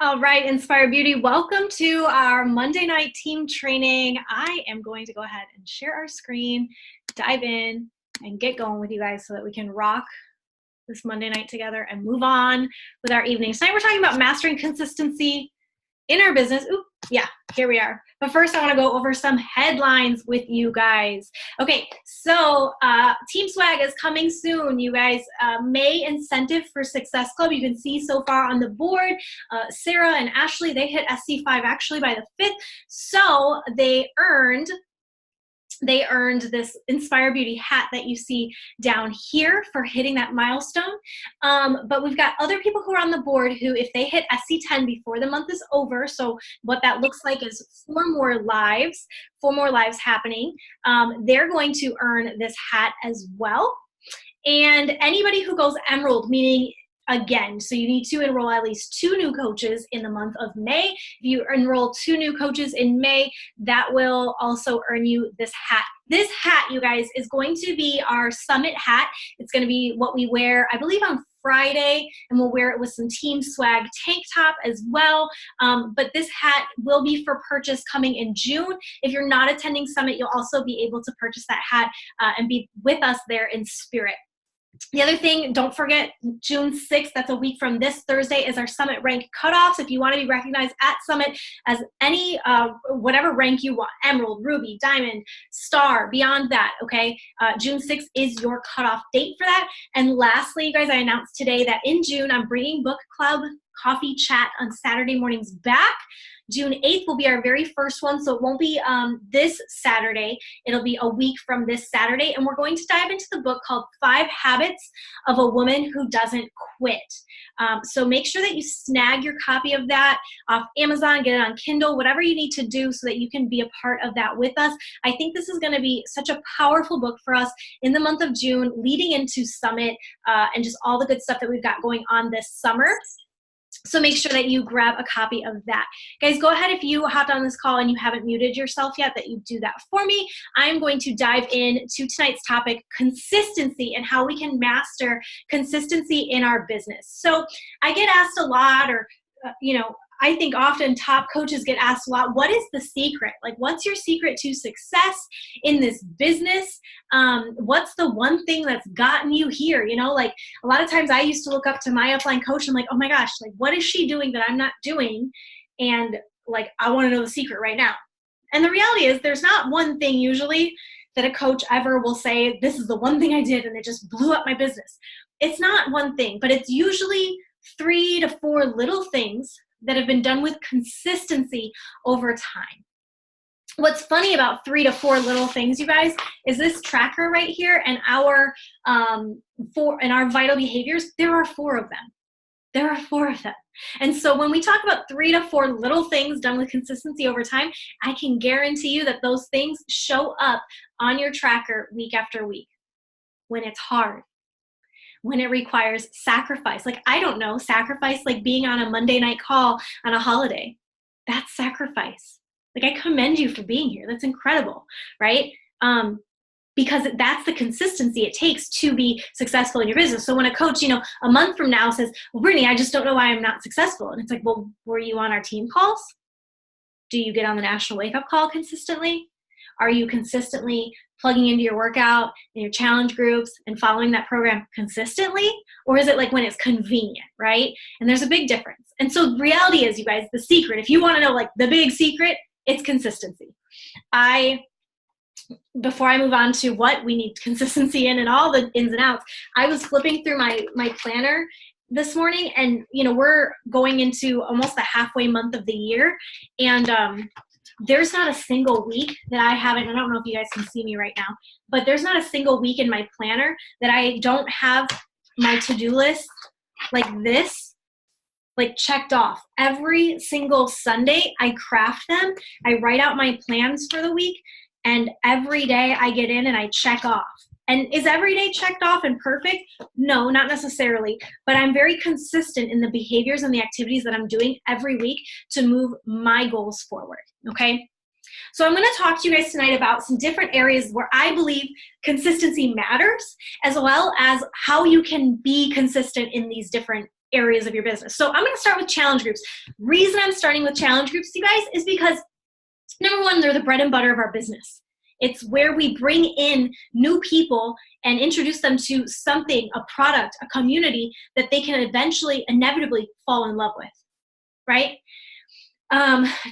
All right, Inspire Beauty, welcome to our Monday night team training. I am going to go ahead and share our screen, dive in, and get going with you guys so that we can rock this Monday night together and move on with our evening. Tonight we're talking about mastering consistency in our business. Ooh, yeah, here we are. But first I want to go over some headlines with you guys. Okay, so Team Swag is coming soon, you guys. May Incentive for Success Club. You can see so far on the board, Sarah and Ashley, they hit SC5 actually by the 5th. So they earned this Inspire Beauty hat that you see down here for hitting that milestone. But we've got other people who are on the board who, if they hit SC10 before the month is over, so what that looks like is four more lives happening, they're going to earn this hat as well. And anybody who goes Emerald, meaning again, so you need to enroll at least 2 new coaches in the month of May. If you enroll 2 new coaches in May, that will also earn you this hat. This hat, you guys, is going to be our summit hat. It's going to be what we wear, I believe, on Friday, and we'll wear it with some Team Swag tank top as well. But this hat will be for purchase coming in June. If you're not attending Summit, you'll also be able to purchase that hat and be with us there in spirit. The other thing, don't forget, June 6th, that's a week from this Thursday, is our Summit rank cutoffs. If you want to be recognized at Summit as any, whatever rank you want, Emerald, Ruby, Diamond, Star, beyond that, okay? June 6th is your cutoff date for that. And lastly, you guys, I announced today that in June, I'm bringing Book Club Coffee Chat on Saturday mornings back. June 8th will be our very first one, so it won't be this Saturday. It'll be a week from this Saturday, and we're going to dive into the book called 5 Habits of a Woman Who Doesn't Quit. So make sure that you snag your copy of that off Amazon, get it on Kindle, whatever you need to do so that you can be a part of that with us. I think this is going to be such a powerful book for us in the month of June, leading into Summit, and just all the good stuff that we've got going on this summer. So make sure that you grab a copy of that. Guys, go ahead, if you hopped on this call and you haven't muted yourself yet, that you do that for me. I'm going to dive into tonight's topic, consistency, and how we can master consistency in our business. So I get asked a lot, or, I think often top coaches get asked a lot, what is the secret? Like, what's your secret to success in this business? What's the one thing that's gotten you here? Like a lot of times I used to look up to my upline coach and I'm like, oh my gosh, like what is she doing that I'm not doing? And like, I want to know the secret right now. And the reality is there's not one thing usually that a coach ever will say, this is the one thing I did and it just blew up my business. It's not one thing, but it's usually 3 to 4 little things that have been done with consistency over time. What's funny about 3 to 4 little things, you guys, is this tracker right here and our vital behaviors, there are 4 of them. There are 4 of them. And so when we talk about 3 to 4 little things done with consistency over time, I can guarantee you that those things show up on your tracker week after week. When it's hard, when it requires sacrifice. Like, I don't know, sacrifice like being on a Monday night call on a holiday. That's sacrifice. Like, I commend you for being here. That's incredible, right? Because that's the consistency it takes to be successful in your business. So when a coach, a month from now says, well, Brittany, I just don't know why I'm not successful. And it's like, well, were you on our team calls? Do you get on the National Wake Up Call consistently? Are you consistently plugging into your workout and your challenge groups and following that program consistently? Or is it like when it's convenient, right? And there's a big difference. And so the reality is, you guys, the secret, if you want to know like the big secret, it's consistency. Before I move on to what we need consistency in and all the ins and outs, I was flipping through my planner this morning, and we're going into almost the halfway month of the year, and there's not a single week that I haven't, I don't know if you guys can see me right now, but there's not a single week in my planner that I don't have my to-do list like this, like checked off. Every single Sunday I craft them, I write out my plans for the week, and every day I get in and I check off. And is every day checked off and perfect? No, not necessarily. But I'm very consistent in the behaviors and the activities that I'm doing every week to move my goals forward, okay? So I'm going to talk to you guys tonight about some different areas where I believe consistency matters, as well as how you can be consistent in these different areas of your business. So I'm going to start with challenge groups. Reason I'm starting with challenge groups, you guys, is because number one, they're the bread and butter of our business. It's where we bring in new people and introduce them to something, a product, a community that they can eventually, inevitably fall in love with, right?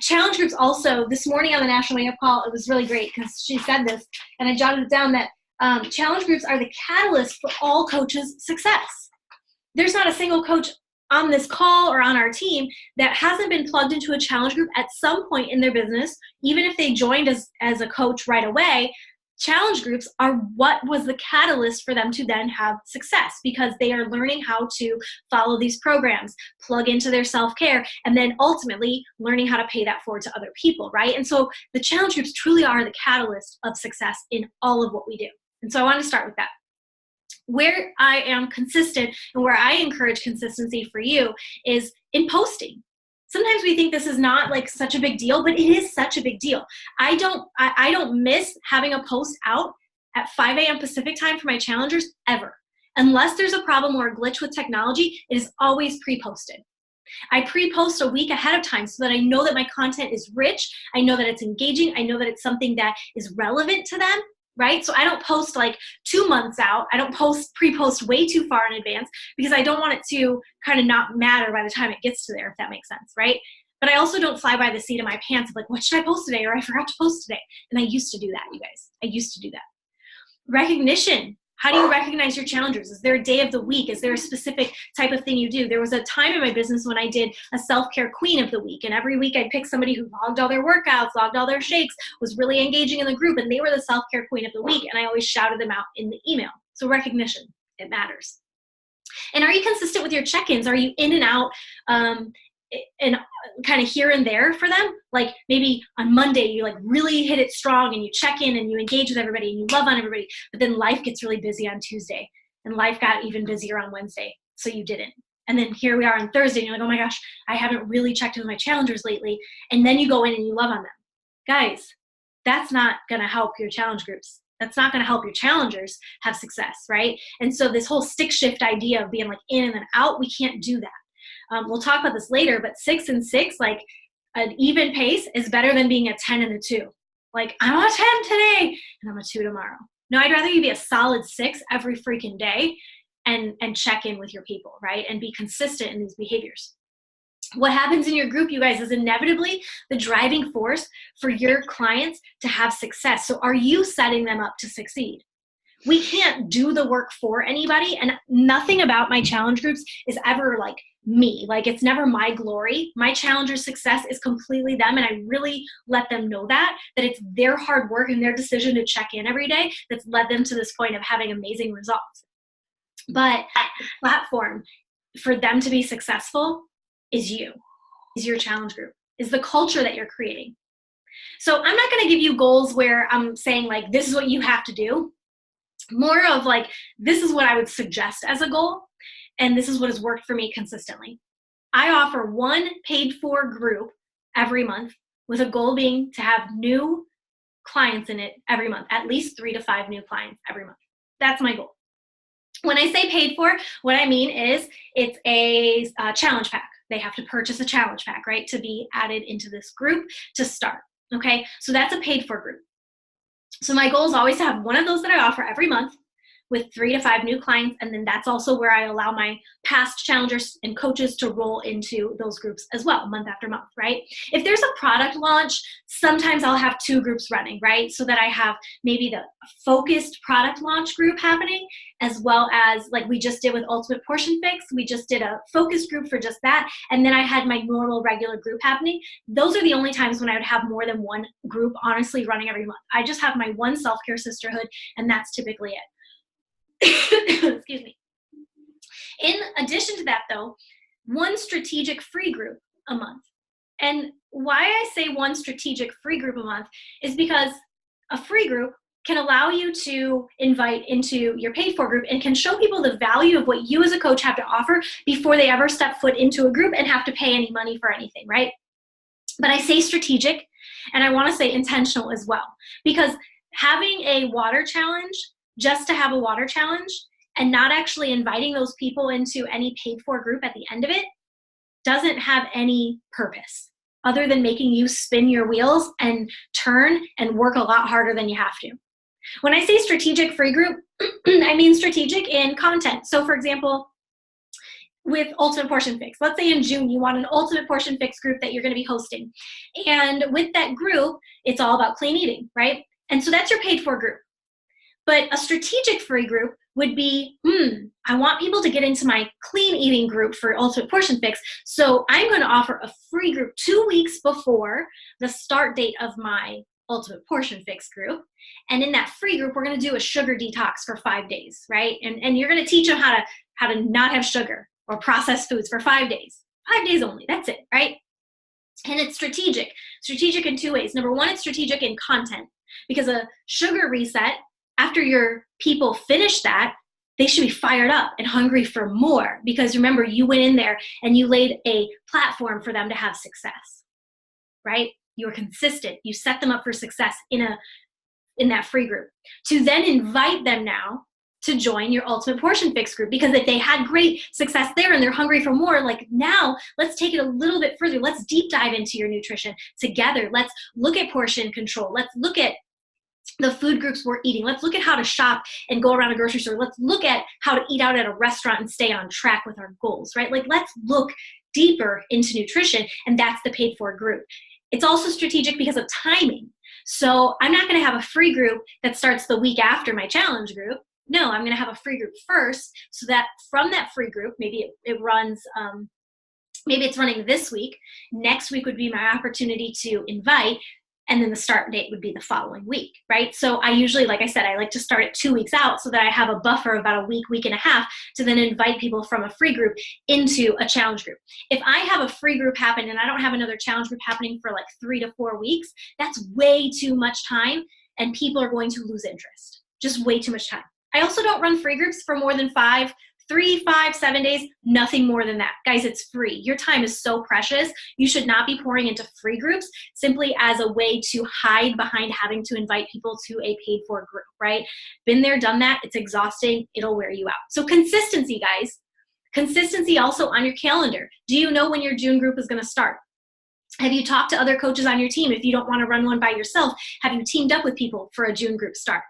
Challenge groups also, this morning on the National Wake Up Call, it was really great because she said this, and I jotted it down, that challenge groups are the catalyst for all coaches' success. There's not a single coach on this call or on our team that hasn't been plugged into a challenge group at some point in their business, even if they joined as a coach right away. Challenge groups are what was the catalyst for them to then have success, because they are learning how to follow these programs, plug into their self-care, and then ultimately learning how to pay that forward to other people, right? And so the challenge groups truly are the catalyst of success in all of what we do. And so I want to start with that. Where I am consistent and where I encourage consistency for you is in posting. Sometimes we think this is not like such a big deal, but it is such a big deal. I don't miss having a post out at 5 a.m. Pacific time for my challengers ever. Unless there's a problem or a glitch with technology, it is always pre-posted. I pre-post a week ahead of time so that I know that my content is rich. I know that it's engaging. I know that it's something that is relevant to them, right? So I don't post like 2 months out. I don't pre-post way too far in advance because I don't want it to kind of not matter by the time it gets to there, if that makes sense, right? But I also don't fly by the seat of my pants of like, what should I post today? Or I forgot to post today. And I used to do that, you guys. I used to do that. Recognition. How do you recognize your challengers? Is there a day of the week? Is there a specific type of thing you do? There was a time in my business when I did a self-care queen of the week. And every week I'd pick somebody who logged all their workouts, logged all their shakes, was really engaging in the group, and they were the self-care queen of the week. And I always shouted them out in the email. So recognition, it matters. And are you consistent with your check-ins? Are you in and out and kind of here and there for them? Like maybe on Monday you like really hit it strong and you check in and you engage with everybody and you love on everybody, but then life gets really busy on Tuesday and life got even busier on Wednesday, so you didn't. And then here we are on Thursday and you're like, oh my gosh, I haven't really checked in with my challengers lately. And then you go in and you love on them. Guys, that's not going to help your challenge groups. That's not going to help your challengers have success, right? And so this whole stick shift idea of being like in and then out, we can't do that. We'll talk about this later, but 6 and 6, like an even pace is better than being a 10 and a 2. Like, I'm a 10 today and I'm a 2 tomorrow. No, I'd rather you be a solid 6 every freaking day and check in with your people, right? And be consistent in these behaviors. What happens in your group, you guys, is inevitably the driving force for your clients to have success. So are you setting them up to succeed? We can't do the work for anybody, and nothing about my challenge groups is ever like me. Like, it's never my glory. My challenger's success is completely them, and I really let them know that it's their hard work and their decision to check in every day that's led them to this point of having amazing results. But the platform for them to be successful is you, is your challenge group, is the culture that you're creating. So I'm not going to give you goals where I'm saying like, this is what you have to do. More of like, this is what I would suggest as a goal, and this is what has worked for me consistently. I offer one paid for group every month with a goal being to have new clients in it every month, at least 3 to 5 new clients every month. That's my goal. When I say paid for, what I mean is it's a challenge pack. They have to purchase a challenge pack, right, to be added into this group to start. Okay, so that's a paid for group. So my goal is always to have one of those that I offer every month with 3 to 5 new clients. And then that's also where I allow my past challengers and coaches to roll into those groups as well, month after month, right? If there's a product launch, sometimes I'll have 2 groups running, right? So that I have maybe the focused product launch group happening, as well as like we just did with Ultimate Portion Fix. We just did a focus group for just that. And then I had my normal regular group happening. Those are the only times when I would have more than one group honestly running every month. I just have my one self-care sisterhood, and that's typically it. Excuse me. In addition to that though, one strategic free group a month. And why I say one strategic free group a month is because a free group can allow you to invite into your paid for group and can show people the value of what you as a coach have to offer before they ever step foot into a group and have to pay any money for anything, right? But I say strategic, and I want to say intentional as well, because having a water challenge just to have a water challenge and not actually inviting those people into any paid for group at the end of it doesn't have any purpose other than making you spin your wheels and turn and work a lot harder than you have to. When I say strategic free group, I mean strategic in content. So for example, with Ultimate Portion Fix, let's say in June, you want an Ultimate Portion Fix group that you're going to be hosting. And with that group, it's all about clean eating, right? And so that's your paid for group. But a strategic free group would be, I want people to get into my clean eating group for Ultimate Portion Fix. So I'm going to offer a free group 2 weeks before the start date of my Ultimate Portion Fix group. And in that free group, we're going to do a sugar detox for 5 days, right? And you're going to teach them how to not have sugar or processed foods for 5 days. 5 days only, that's it, right? And it's strategic in 2 ways. Number one, it's strategic in content, because a sugar reset, after your people finish that, they should be fired up and hungry for more, because remember, you went in there and you laid a platform for them to have success, right? You were consistent. You set them up for success in that free group. To then invite them now to join your Ultimate Portion Fix group, because if they had great success there and they're hungry for more, like now let's take it a little bit further. Let's deep dive into your nutrition together. Let's look at portion control. Let's look at the food groups we're eating. Let's look at how to shop and go around a grocery store. Let's look at how to eat out at a restaurant and stay on track with our goals, right? Like, let's look deeper into nutrition, and that's the paid for group. It's also strategic because of timing. So I'm not going to have a free group that starts the week after my challenge group. No, I'm going to have a free group first, so that from that free group, maybe it runs, maybe it's running this week. Next week would be my opportunity to invite, and then the start date would be the following week, right? So I usually, like I said, I like to start it 2 weeks out so that I have a buffer of about a week and a half to then invite people from a free group into a challenge group. If I have a free group happen and I don't have another challenge group happening for like 3 to 4 weeks, that's way too much time, and people are going to lose interest. Just way too much time. I also don't run free groups for more than 3, 5, 7 days, nothing more than that. Guys, it's free. Your time is so precious. You should not be pouring into free groups simply as a way to hide behind having to invite people to a paid for group, right? Been there, done that. It's exhausting. It'll wear you out. So consistency, guys. Consistency also on your calendar. Do you know when your June group is going to start? Have you talked to other coaches on your team? If you don't want to run one by yourself, have you teamed up with people for a June group start?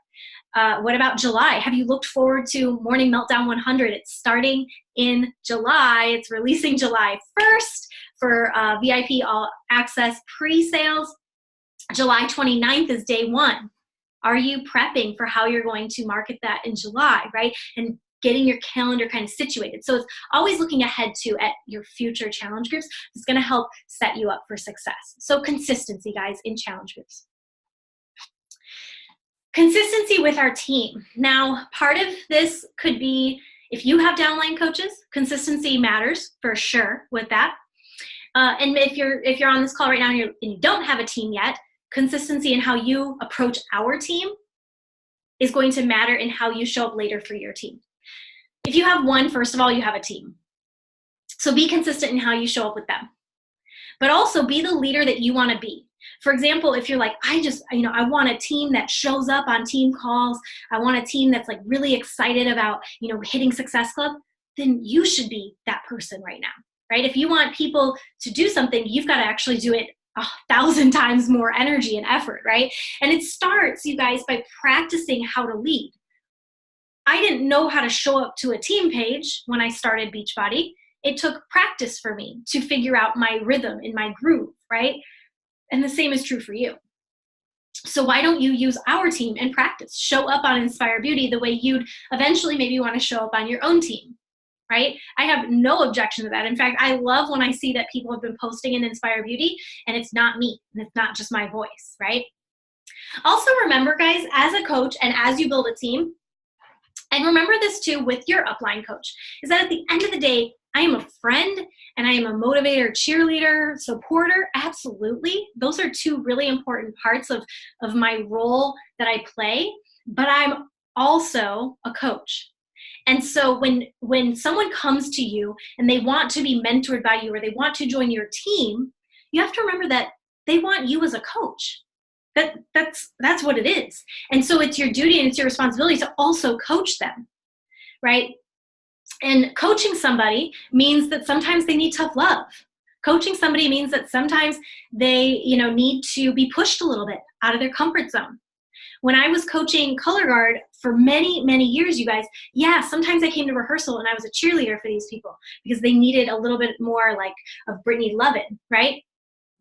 What about July? Have you looked forward to Morning Meltdown 100? It's starting in July. It's releasing July 1st for VIP All Access pre-sales. July 29th is day one. Are you prepping for how you're going to market that in July, right? And getting your calendar kind of situated. So it's always looking ahead at your future challenge groups. It's going to help set you up for success. So consistency, guys, in challenge groups. Consistency with our team. Now, part of this could be if you have downline coaches, consistency matters for sure with that. And if you're on this call right now and you don't have a team yet, consistency in how you approach our team is going to matter in how you show up later for your team. If you have one, first of all, you have a team. So be consistent in how you show up with them. But also be the leader that you want to be. For example, if you're like, I want a team that shows up on team calls. I want a team that's like really excited about, hitting Success Club, then you should be that person right now, right? If you want people to do something, you've got to actually do it 1,000 times more energy and effort, right? And it starts, you guys, by practicing how to lead. I didn't know how to show up to a team page when I started Beachbody. It took practice for me to figure out my rhythm and my groove, right? And the same is true for you. So why don't you use our team and practice? Show up on Inspire Beauty the way you'd eventually maybe want to show up on your own team, right? I have no objection to that. In fact, I love when I see that people have been posting in Inspire Beauty and it's not me and it's not just my voice, right? Also remember, guys, as a coach and as you build a team, and remember this too with your upline coach, is that at the end of the day, I am a friend and I am a motivator, cheerleader, supporter. Absolutely. Those are two really important parts of my role that I play, but I'm also a coach. And so when someone comes to you and they want to be mentored by you or they want to join your team, you have to remember that they want you as a coach. That's what it is. And so it's your duty and it's your responsibility to also coach them. right? And coaching somebody means that sometimes they need tough love. Coaching somebody means that sometimes they, need to be pushed a little bit out of their comfort zone. When I was coaching color guard for many, many years, you guys, yeah, sometimes I came to rehearsal and I was a cheerleader for these people because they needed a little bit more like of Brittany Lovin, right?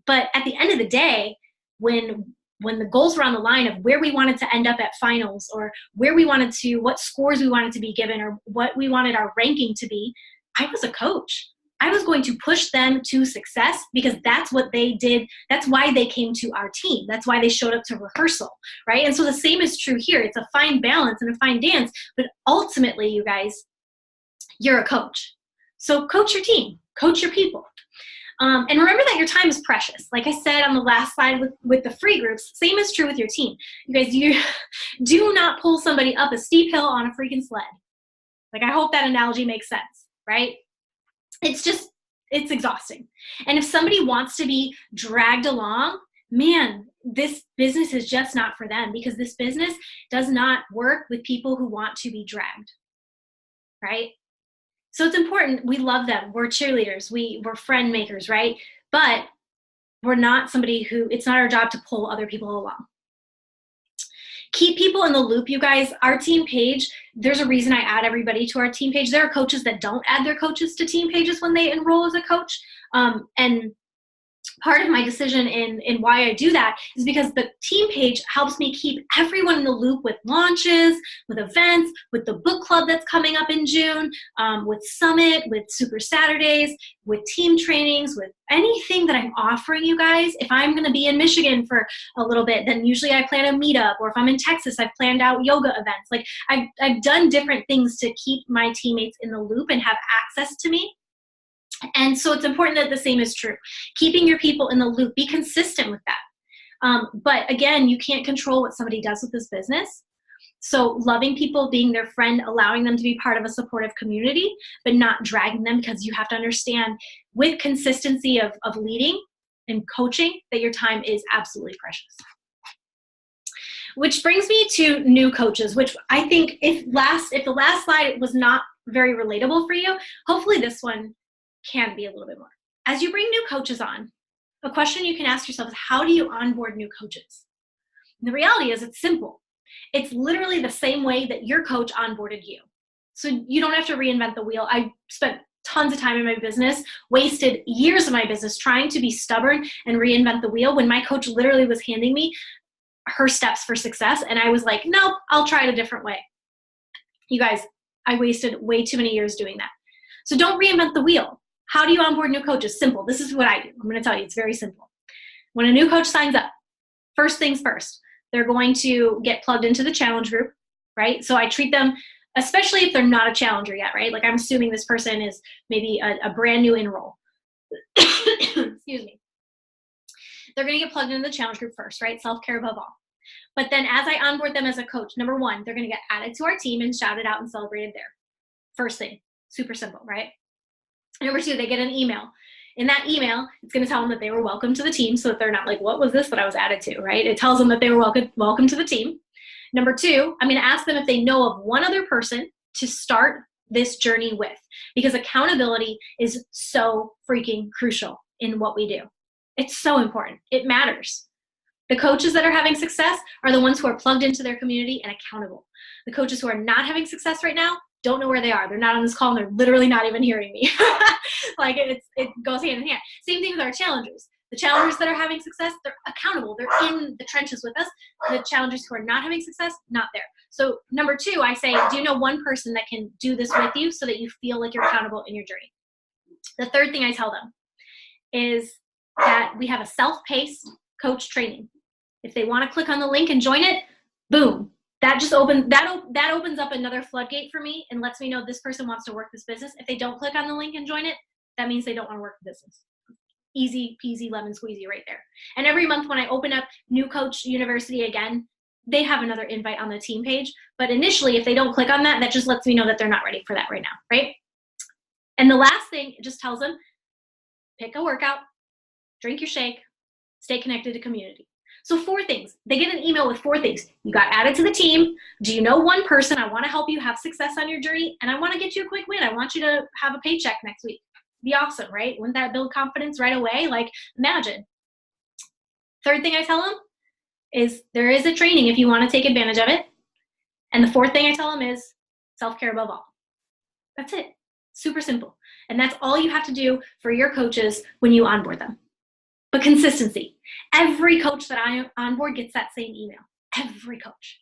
But at the end of the day, when the goals were on the line of where we wanted to end up at finals or what scores we wanted to be given or what we wanted our ranking to be, I was a coach. I was going to push them to success because that's what they did. That's why they came to our team. That's why they showed up to rehearsal, right? And so the same is true here. It's a fine balance and a fine dance, but ultimately, you guys, you're a coach. So coach your team, coach your people. And remember that your time is precious. Like I said on the last slide with the free groups, same is true with your team. You guys, you do not pull somebody up a steep hill on a freaking sled. Like, I hope that analogy makes sense, right? It's exhausting. And if somebody wants to be dragged along, man, this business is just not for them because this business does not work with people who want to be dragged, right? So it's important. We love them. We're cheerleaders. We're friend makers, right? But we're not somebody it's not our job to pull other people along. Keep people in the loop, you guys. Our team page, there's a reason I add everybody to our team page. There are coaches that don't add their coaches to team pages when they enroll as a coach. And part of my decision in why I do that is because the team page helps me keep everyone in the loop with launches, with events, with the book club that's coming up in June, with Summit, with Super Saturdays, with team trainings, with anything that I'm offering you guys. If I'm going to be in Michigan for a little bit, then usually I plan a meetup, or if I'm in Texas, I've planned out yoga events. Like I've done different things to keep my teammates in the loop and have access to me. And so it's important that the same is true. Keeping your people in the loop, be consistent with that. But again, you can't control what somebody does with this business. So loving people, being their friend, allowing them to be part of a supportive community, but not dragging them, because you have to understand with consistency of leading and coaching that your time is absolutely precious. Which brings me to new coaches, which I think if the last slide was not very relatable for you, hopefully this one can be a little bit more. As you bring new coaches on, a question you can ask yourself is, how do you onboard new coaches? And the reality is it's simple. It's literally the same way that your coach onboarded you. So you don't have to reinvent the wheel. I spent tons of time in my business, wasted years of my business trying to be stubborn and reinvent the wheel when my coach literally was handing me her steps for success. And I was like, nope, I'll try it a different way. You guys, I wasted way too many years doing that. So don't reinvent the wheel. How do you onboard new coaches? Simple. This is what I do. I'm going to tell you, it's very simple. When a new coach signs up, first things first, they're going to get plugged into the challenge group, right? So I treat them, especially if they're not a challenger yet, right? Like I'm assuming this person is maybe a brand new enroll. Excuse me. They're going to get plugged into the challenge group first, right? Self-care above all. But then as I onboard them as a coach, number one, they're going to get added to our team and shouted out and celebrated there. First thing, super simple, right? Number two, they get an email. In that email, it's going to tell them that they were welcome to the team, so that they're not like, what was this that I was added to, right? It tells them that they were welcome to the team. Number two, I'm going to ask them if they know of one other person to start this journey with, because accountability is so freaking crucial in what we do. It's so important. It matters. The coaches that are having success are the ones who are plugged into their community and accountable. The coaches who are not having success right now don't know where they are. They're not on this call and they're literally not even hearing me. Like it goes hand in hand. Same thing with our challengers. The challengers that are having success, they're accountable. They're in the trenches with us. The challengers who are not having success, not there. So number two, I say, do you know one person that can do this with you so that you feel like you're accountable in your journey? The third thing I tell them is that we have a self-paced coach training. If they want to click on the link and join it, boom. That opens up another floodgate for me and lets me know this person wants to work this business. If they don't click on the link and join it, that means they don't want to work the business. Easy peasy lemon squeezy right there. And every month when I open up New Coach University again, they have another invite on the team page. But initially, if they don't click on that, that just lets me know that they're not ready for that right now, right? And the last thing, it just tells them, pick a workout, drink your shake, stay connected to community. So 4 things. They get an email with 4 things. You got added to the team. Do you know one person? I want to help you have success on your journey, and I want to get you a quick win. I want you to have a paycheck next week. Be awesome, right? Wouldn't that build confidence right away? Like, imagine. 3rd thing I tell them is there is a training if you want to take advantage of it. And the 4th thing I tell them is self-care above all. That's it. Super simple. And that's all you have to do for your coaches when you onboard them. But consistency. Every coach that I onboard gets that same email. Every coach.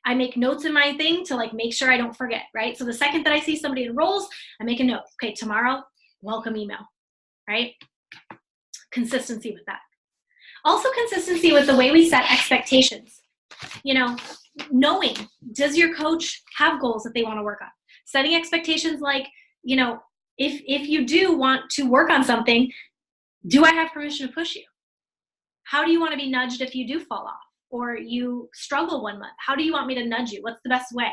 I make notes in my thing to like make sure I don't forget, right? So the second that I see somebody enrolls, I make a note. Okay, tomorrow, welcome email, right? Consistency with that. Also consistency with the way we set expectations. You know, knowing, does your coach have goals that they want to work on? Setting expectations like, you know, if you do want to work on something, do I have permission to push you? How do you want to be nudged if you do fall off or you struggle one month? How do you want me to nudge you? What's the best way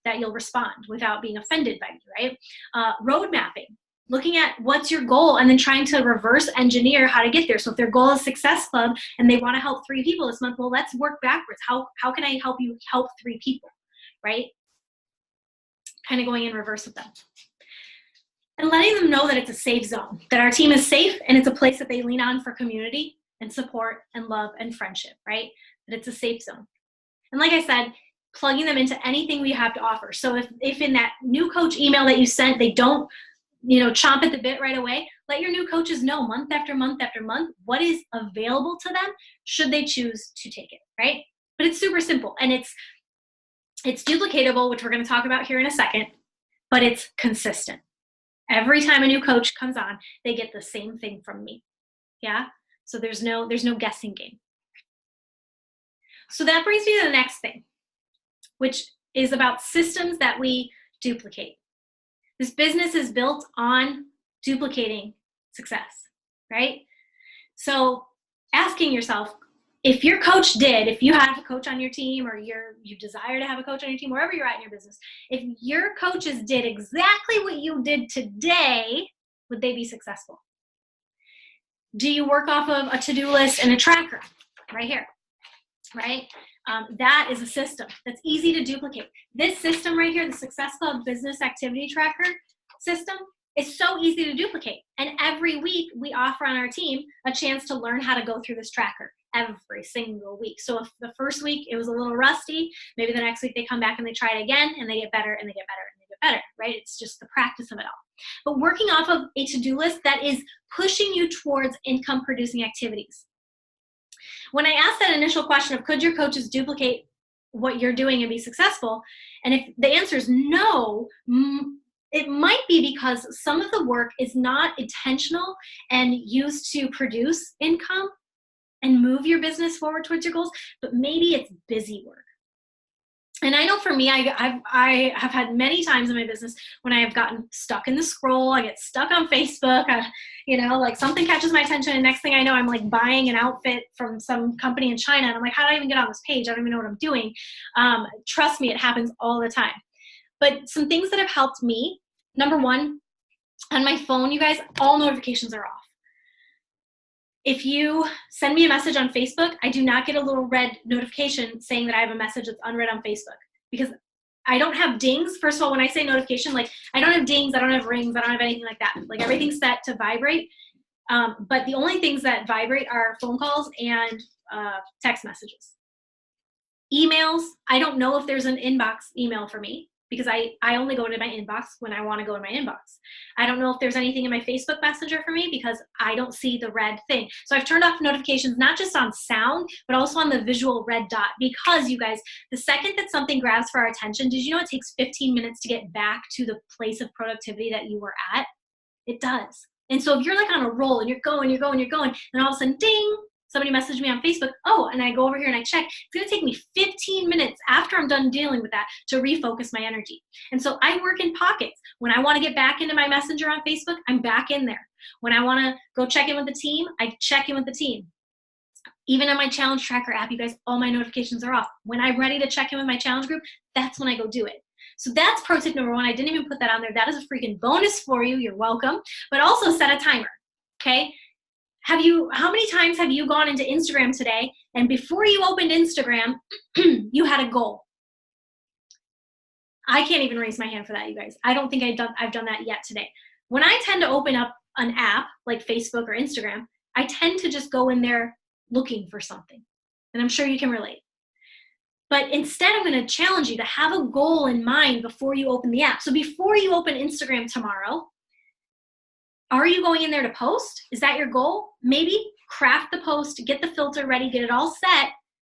that you'll respond without being offended by me, right? Road mapping, looking at what's your goal and then trying to reverse engineer how to get there. So if their goal is Success Club and they want to help 3 people this month, well, let's work backwards. How can I help you help 3 people, right? Kind of going in reverse with them. And letting them know that it's a safe zone, that our team is safe and it's a place that they lean on for community and support and love and friendship, right? That it's a safe zone. And like I said, plugging them into anything we have to offer. So if in that new coach email that you sent, they don't, you know, chomp at the bit right away, let your new coaches know month after month after month what is available to them should they choose to take it, right? But it's super simple and it's duplicatable, which we're going to talk about here in a second, but it's consistent. Every time a new coach comes on, they get the same thing from me. Yeah? So there's no guessing game. So that brings me to the next thing, which is about systems that we duplicate. This business is built on duplicating success, right? So asking yourself, if your coach did, if you have a coach on your team or you desire to have a coach on your team, wherever you're at in your business, if your coaches did exactly what you did today, would they be successful? Do you work off of a to-do list and a tracker? Right here, right? That is a system that's easy to duplicate. This system right here, the Success Club Business Activity Tracker system, is so easy to duplicate. And every week we offer on our team a chance to learn how to go through this tracker every single week. So if the first week it was a little rusty, maybe the next week they come back and they try it again and they get better and they get better and they get better, right? It's just the practice of it all. But working off of a to-do list that is pushing you towards income producing activities. When I asked that initial question of could your coaches duplicate what you're doing and be successful, and if the answer is no, it might be because some of the work is not intentional and used to produce income and move your business forward towards your goals, but maybe it's busy work. And I know for me, I have had many times in my business when I have gotten stuck in the scroll. I get stuck on Facebook, you know, like something catches my attention and next thing I know, I'm like buying an outfit from some company in China. And I'm like, how do I even get on this page? I don't even know what I'm doing. Trust me, it happens all the time. But some things that have helped me, number one, on my phone, you guys, all notifications are off. If you send me a message on Facebook, I do not get a little red notification saying that I have a message that's unread on Facebook because I don't have dings. First of all, when I say notification, like I don't have dings, I don't have rings, I don't have anything like that. Like everything's set to vibrate. But the only things that vibrate are phone calls and text messages. Emails, I don't know if there's an inbox email for me because I only go into my inbox when I want to go in my inbox. I don't know if there's anything in my Facebook Messenger for me because I don't see the red thing. So I've turned off notifications, not just on sound, but also on the visual red dot because you guys, the second that something grabs for our attention, did you know it takes 15 minutes to get back to the place of productivity that you were at? It does. And so if you're like on a roll and you're going, and all of a sudden, ding, somebody messaged me on Facebook, oh, and I go over here and I check, it's gonna take me 15 minutes after I'm done dealing with that to refocus my energy. And so I work in pockets. When I wanna get back into my messenger on Facebook, I'm back in there. When I wanna go check in with the team, I check in with the team. Even on my challenge tracker app, you guys, all my notifications are off. When I'm ready to check in with my challenge group, that's when I go do it. So that's pro tip number one. I didn't even put that on there. That is a freaking bonus for you. You're welcome. But also set a timer, okay? how many times have you gone into Instagram today and before you opened Instagram, you had a goal? I can't even raise my hand for that, you guys. I don't think I've done that yet today. When I tend to open up an app like Facebook or Instagram, I tend to just go in there looking for something. And I'm sure you can relate. But instead, I'm going to challenge you to have a goal in mind before you open the app. So before you open Instagram tomorrow, are you going in there to post? Is that your goal? Maybe craft the post, get the filter ready, get it all set,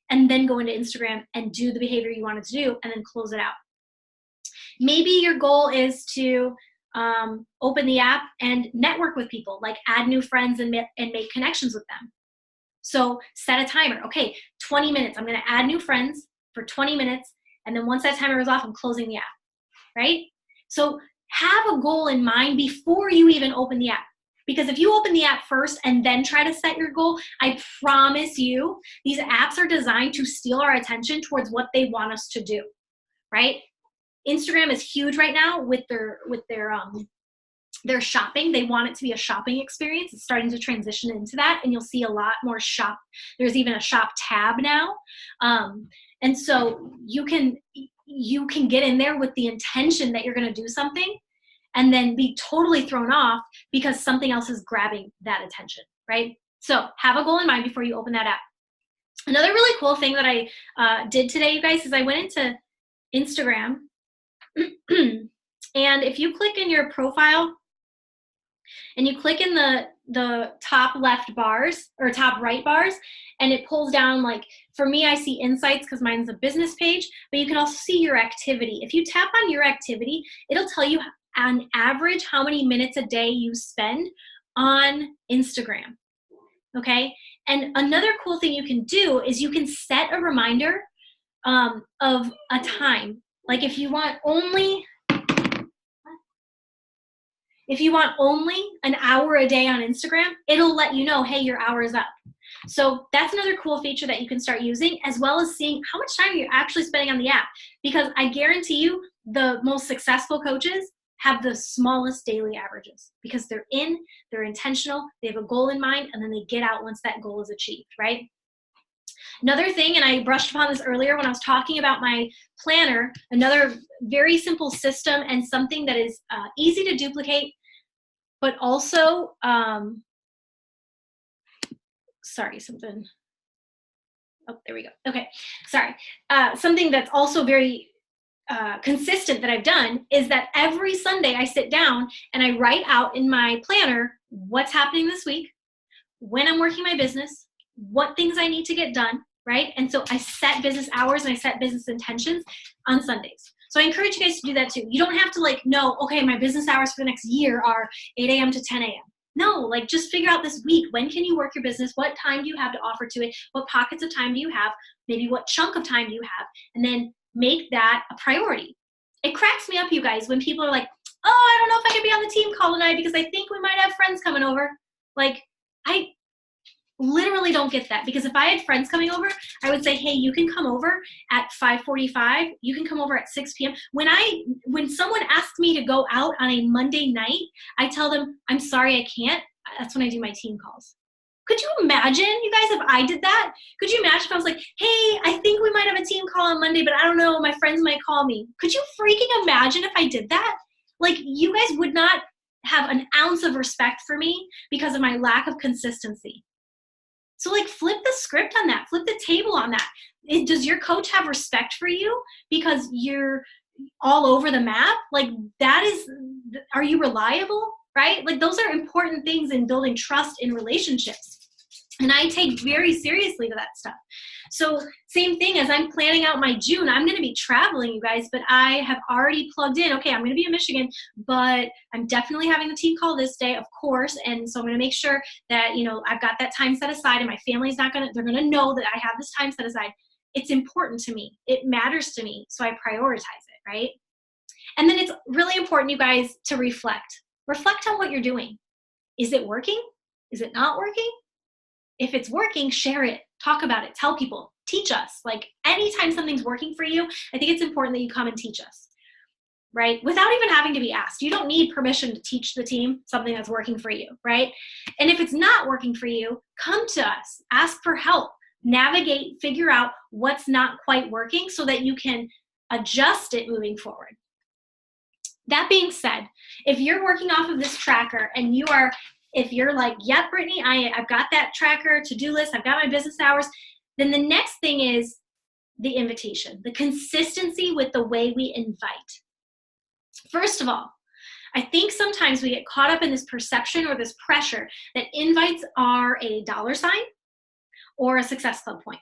and then go into Instagram and do the behavior you wanted to do, and then close it out. Maybe your goal is to open the app and network with people, like add new friends and make connections with them. So set a timer. Okay, 20 minutes. I'm going to add new friends for 20 minutes. And then once that timer is off, I'm closing the app, right? So have a goal in mind before you even open the app. Because if you open the app first and then try to set your goal, I promise you, these apps are designed to steal our attention towards what they want us to do, right? Instagram is huge right now with their shopping. They want it to be a shopping experience. It's starting to transition into that, and you'll see a lot more shop. There's even a shop tab now, and so you can get in there with the intention that you're going to do something, and then be totally thrown off because something else is grabbing that attention, right? So have a goal in mind before you open that app. Another really cool thing that I did today, you guys, is I went into Instagram, and if you click in your profile and you click in the top left bars or top right bars, and it pulls down, like for me, I see insights because mine's a business page, but you can also see your activity. If you tap on your activity, it'll tell you on average how many minutes a day you spend on Instagram, okay? And another cool thing you can do is you can set a reminder of a time. Like if you want only an hour a day on Instagram, it'll let you know, hey, your hour is up. So that's another cool feature that you can start using, as well as seeing how much time you're actually spending on the app. Because I guarantee you, the most successful coaches have the smallest daily averages because they're intentional, they have a goal in mind, and then they get out once that goal is achieved, right? Another thing, and I brushed upon this earlier when I was talking about my planner, another very simple system and something that is easy to duplicate, but also, something that's also very consistent that I've done is that every Sunday I sit down and I write out in my planner what's happening this week, when I'm working my business, what things I need to get done, right? And so I set business hours and I set business intentions on Sundays. So I encourage you guys to do that too. You don't have to know, okay, my business hours for the next year are 8 a.m. to 10 a.m. No, just figure out this week, when can you work your business? What time do you have to offer to it? What pockets of time do you have? Maybe what chunk of time do you have? And then make that a priority. It cracks me up, you guys, when people are like, oh, I don't know if I can be on the team call tonight because I think we might have friends coming over. I literally don't get that, because if I had friends coming over, I would say, hey, you can come over at 5:45. You can come over at 6 p.m. When someone asks me to go out on a Monday night, I tell them, I'm sorry, I can't. That's when I do my team calls. Could you imagine, you guys, if I did that? Could you imagine if I was like, hey, I think we might have a team call on Monday, but I don't know, my friends might call me. Could you freaking imagine if I did that? You guys would not have an ounce of respect for me because of my lack of consistency. So flip the script on that, flip the table on that. Does your coach have respect for you because you're all over the map? Are you reliable, right? Those are important things in building trust in relationships. And I take very seriously to that stuff. So same thing, as I'm planning out my June, I'm going to be traveling, you guys, but I have already plugged in, okay, I'm going to be in Michigan, but I'm definitely having the team call this day, of course. And so I'm going to make sure that, I've got that time set aside, and my family's they're going to know that I have this time set aside. It's important to me. It matters to me. So I prioritize it, right? And then it's really important, you guys, to reflect. Reflect on what you're doing. Is it working? Is it not working? If it's working, share it, talk about it, tell people, teach us. Anytime something's working for you, I think it's important that you come and teach us. right? Without even having to be asked. You don't need permission to teach the team something that's working for you, right? And if it's not working for you, come to us, ask for help, navigate, figure out what's not quite working so that you can adjust it moving forward. That being said, if you're working off of this tracker and if you're like, yep, Brittany, I've got that tracker, to-do list, I've got my business hours, then the next thing is the invitation, the consistency with the way we invite. First of all, I think sometimes we get caught up in this perception or this pressure that invites are a dollar sign or a success club point.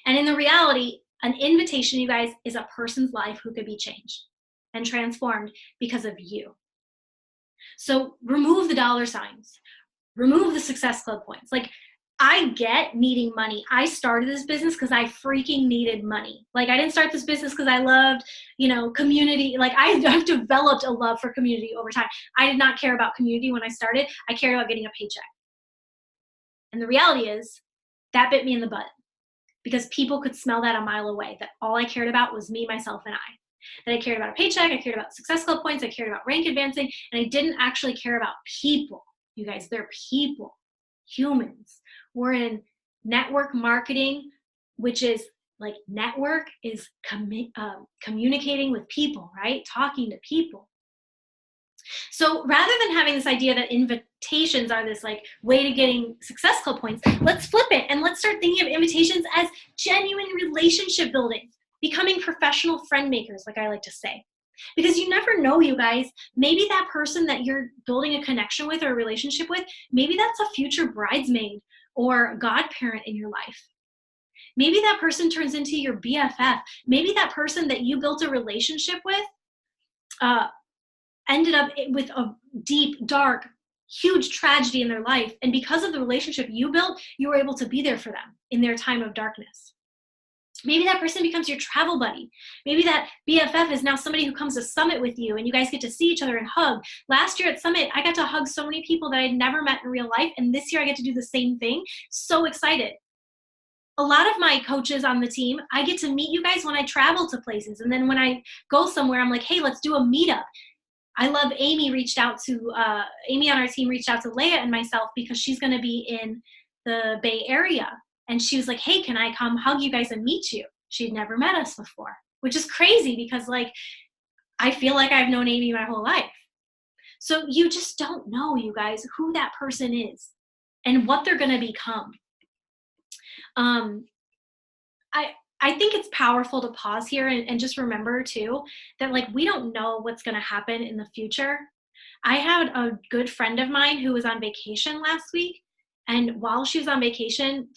And in the reality, an invitation, you guys, is a person's life who could be changed and transformed because of you. So remove the dollar signs, remove the success club points. Like, I get needing money. I started this business because I freaking needed money. Like, I didn't start this business because I loved, community. Like, I've developed a love for community over time. I did not care about community when I started. I cared about getting a paycheck. And the reality is that bit me in the butt because people could smell that a mile away, that all I cared about was me, myself, and I. That I cared about a paycheck, I cared about success club points, I cared about rank advancing, and I didn't actually care about people. You guys, they're people, humans. We're in network marketing, which is like network is communicating with people, right? Talking to people. So rather than having this idea that invitations are this like way to getting success club points, let's flip it and let's start thinking of invitations as genuine relationship building, becoming professional friend makers, like I like to say. Because you never know, you guys, maybe that person that you're building a connection with or a relationship with, maybe that's a future bridesmaid or godparent in your life. Maybe that person turns into your BFF. Maybe that person that you built a relationship with ended up with a deep, dark, huge tragedy in their life. And because of the relationship you built, you were able to be there for them in their time of darkness. Maybe that person becomes your travel buddy. Maybe that BFF is now somebody who comes to Summit with you and you guys get to see each other and hug. Last year at Summit, I got to hug so many people that I'd never met in real life. And this year I get to do the same thing. So excited. A lot of my coaches on the team, I get to meet you guys when I travel to places. And then when I go somewhere, I'm like, hey, let's do a meetup. I love Amy on our team reached out to Leah and myself because she's going to be in the Bay Area. And she was like, hey, can I come hug you guys and meet you? She'd never met us before, which is crazy because I feel like I've known Amy my whole life. So you just don't know, you guys, who that person is and what they're going to become. I think it's powerful to pause here and just remember too that we don't know what's going to happen in the future. I had a good friend of mine who was on vacation last week, and while she was on vacation,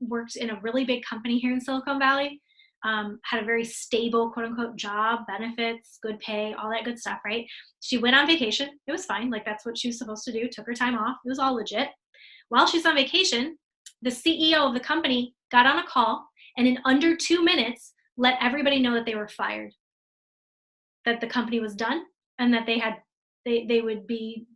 worked in a really big company here in Silicon Valley, had a very stable quote unquote job, benefits, good pay, all that good stuff, right? She went on vacation. It was fine. That's what she was supposed to do. Took her time off. It was all legit. While she's on vacation, the CEO of the company got on a call and in under 2 minutes let everybody know that they were fired, that the company was done, and that they would be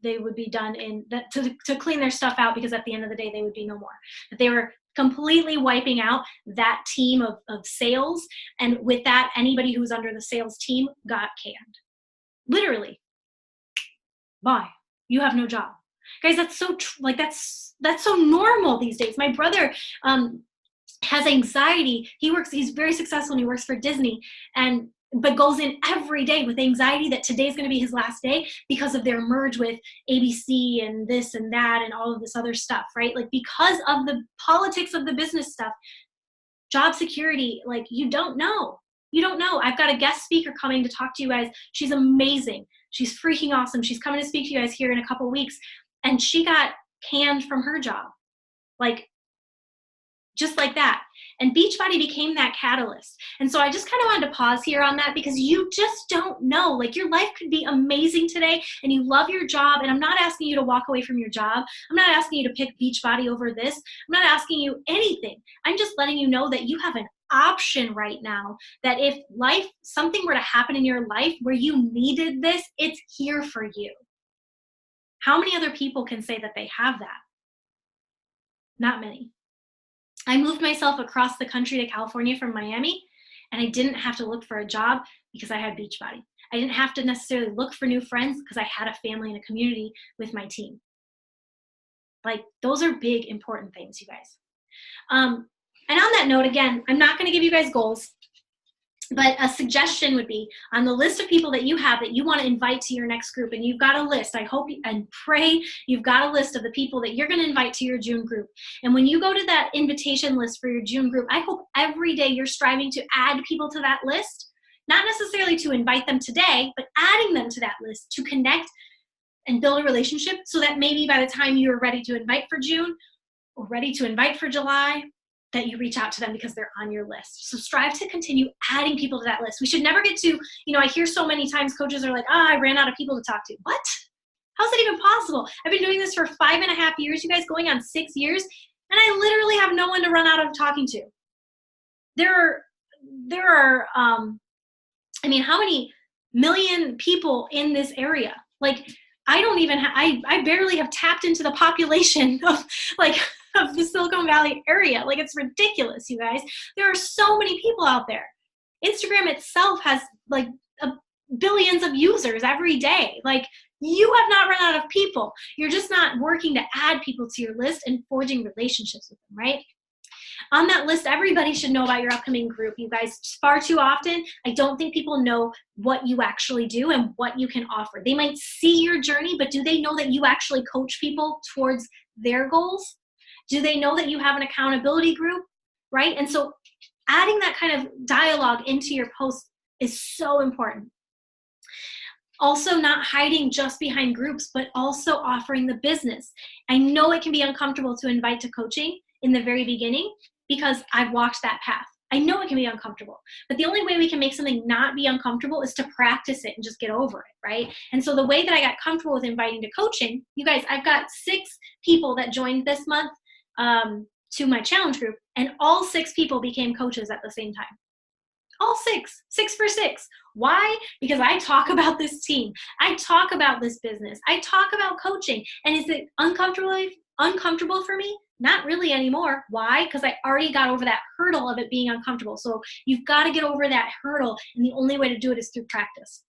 done in that to clean their stuff out, because at the end of the day they would be no more. That they were completely wiping out that team of sales, and with that, anybody who was under the sales team got canned. Literally, bye. You have no job, guys. That's so that's so normal these days. My brother has anxiety. He's very successful and he works for Disney, but goes in every day with anxiety that today's going to be his last day because of their merge with ABC and this and that and all of this other stuff, right? Because of the politics of the business stuff, job security, you don't know. You don't know. I've got a guest speaker coming to talk to you guys. She's amazing. She's freaking awesome. She's coming to speak to you guys here in a couple weeks. And she got canned from her job. Just like that. And Beachbody became that catalyst. And so I just kind of wanted to pause here on that, because you just don't know. Your life could be amazing today and you love your job. And I'm not asking you to walk away from your job. I'm not asking you to pick Beachbody over this. I'm not asking you anything. I'm just letting you know that you have an option right now, that if something were to happen in your life where you needed this, it's here for you. How many other people can say that they have that? Not many. I moved myself across the country to California from Miami, and I didn't have to look for a job because I had Beachbody. I didn't have to necessarily look for new friends because I had a family and a community with my team. Like, those are big, important things, you guys. And on that note, again, I'm not going to give you guys goals, but a suggestion would be on the list of people that you have that you want to invite to your next group, and you've got a list. I hope and pray you've got a list of the people that you're going to invite to your June group. And when you go to that invitation list for your June group, I hope every day you're striving to add people to that list, not necessarily to invite them today, but adding them to that list to connect and build a relationship so that maybe by the time you're ready to invite for June or ready to invite for July, that you reach out to them because they're on your list. So strive to continue adding people to that list. We should never get to, I hear so many times coaches are like, I ran out of people to talk to. What? How's that even possible? I've been doing this for 5.5 years, you guys, going on 6 years, and I literally have no one to run out of talking to. There are how many million people in this area? Like, I don't even I barely have tapped into the population of the Silicon Valley area. Like, it's ridiculous, you guys. There are so many people out there. Instagram itself has like billions of users every day. Like, you have not run out of people. You're just not working to add people to your list and forging relationships with them, right? On that list, everybody should know about your upcoming group, you guys. Far too often, I don't think people know what you actually do and what you can offer. They might see your journey, but do they know that you actually coach people towards their goals? Do they know that you have an accountability group, right? And so adding that kind of dialogue into your posts is so important. Also, not hiding just behind groups, but also offering the business. I know it can be uncomfortable to invite to coaching in the very beginning because I've walked that path. I know it can be uncomfortable, but the only way we can make something not be uncomfortable is to practice it and just get over it, right? And so the way that I got comfortable with inviting to coaching, you guys, I've got 6 people that joined this month to my challenge group, and all 6 people became coaches at the same time. All 6 for 6. Why? Because I talk about this team. I talk about this business. I talk about coaching. And is it uncomfortable for me? Not really anymore. Why? Because I already got over that hurdle of it being uncomfortable. So you've got to get over that hurdle, and the only way to do it is through practice.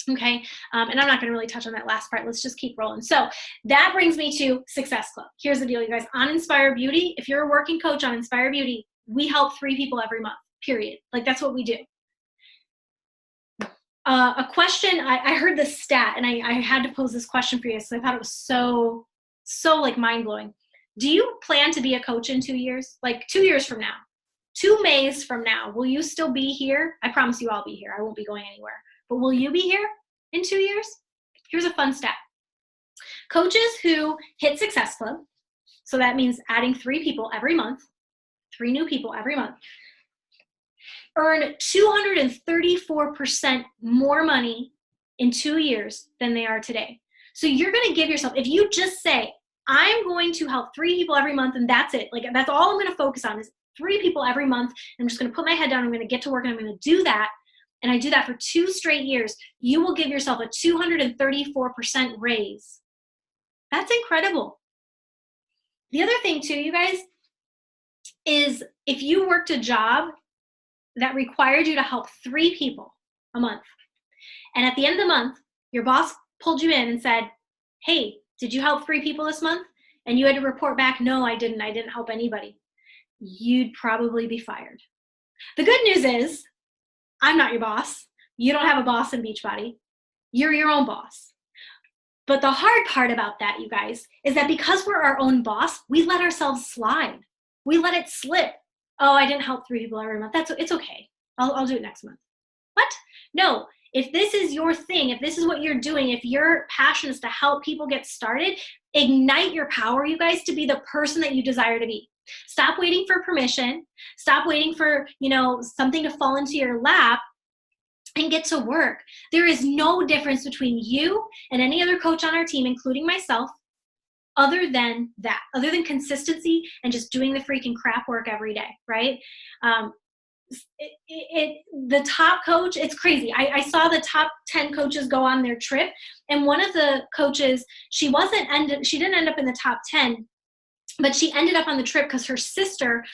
Okay, and I'm not going to really touch on that last part. Let's just keep rolling. So that brings me to Success Club. Here's the deal, you guys. On Inspire Beauty, if you're a working coach on Inspire Beauty, we help 3 people every month, period. Like, that's what we do. A question, I heard this stat, and I had to pose this question for you, so I thought it was so like mind-blowing. Do you plan to be a coach in 2 years? Like 2 years from now, 2 Mays from now, will you still be here? I promise you I'll be here. I won't be going anywhere. But will you be here in 2 years? Here's a fun stat. Coaches who hit Success Club, so that means adding 3 people every month, 3 new people every month, earn 234% more money in 2 years than they are today. So you're going to give yourself, if you just say, I'm going to help 3 people every month and that's it, like that's all I'm going to focus on is 3 people every month. I'm just going to put my head down, I'm going to get to work, and I'm going to do that. And I do that for 2 straight years, you will give yourself a 234% raise. That's incredible. The other thing too, you guys, is if you worked a job that required you to help 3 people a month, and at the end of the month, your boss pulled you in and said, hey, did you help 3 people this month? And you had to report back, no, I didn't help anybody. You'd probably be fired. The good news is, I'm not your boss. You don't have a boss in Beachbody. You're your own boss. But the hard part about that, you guys, is that because we're our own boss, we let ourselves slide. We let it slip. Oh, I didn't help 3 people every month. It's okay. I'll do it next month. What? No. If this is your thing, if this is what you're doing, if your passion is to help people get started, ignite your power, you guys, to be the person that you desire to be. Stop waiting for permission. Stop waiting for, something to fall into your lap, and get to work. There is no difference between you and any other coach on our team, including myself, other than that, other than consistency and just doing the freaking crap work every day, right? The top coach, it's crazy. I saw the top 10 coaches go on their trip, and one of the coaches, she didn't end up in the top 10, But she ended up on the trip because her sister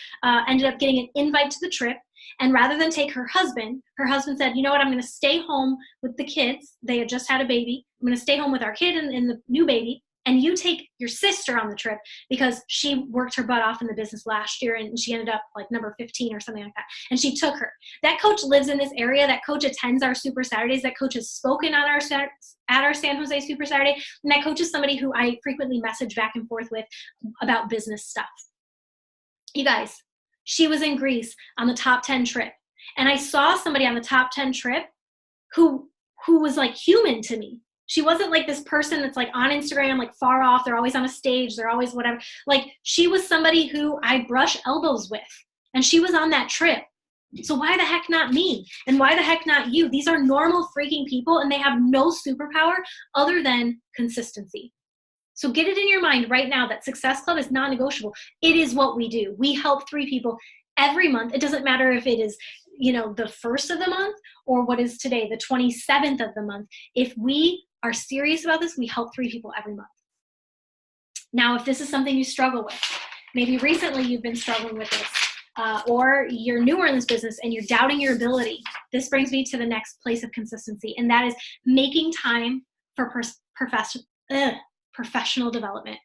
ended up getting an invite to the trip. And rather than take her husband said, you know what, I'm going to stay home with the kids. They had just had a baby. I'm going to stay home with our kid and the new baby. And you take your sister on the trip, because she worked her butt off in the business last year and she ended up like number 15 or something like that. And she took her. That coach lives in this area. That coach attends our Super Saturdays. That coach has spoken on at our San Jose Super Saturday. And that coach is somebody who I frequently message back and forth with about business stuff. You guys, she was in Greece on the top 10 trip. And I saw somebody on the top 10 trip who was like human to me. She wasn't like this person that's like on Instagram, like far off. They're always on a stage. They're always whatever. Like, she was somebody who I brush elbows with, and she was on that trip. So why the heck not me? And why the heck not you? These are normal freaking people, and they have no superpower other than consistency. So get it in your mind right now that Success Club is non-negotiable. It is what we do. We help 3 people every month. It doesn't matter if it is, the first of the month or what is today, the 27th of the month. If we are serious about this, we help 3 people every month. Now, if this is something you struggle with, maybe recently you've been struggling with this, or you're newer in this business and you're doubting your ability, this brings me to the next place of consistency, and that is making time for professional development.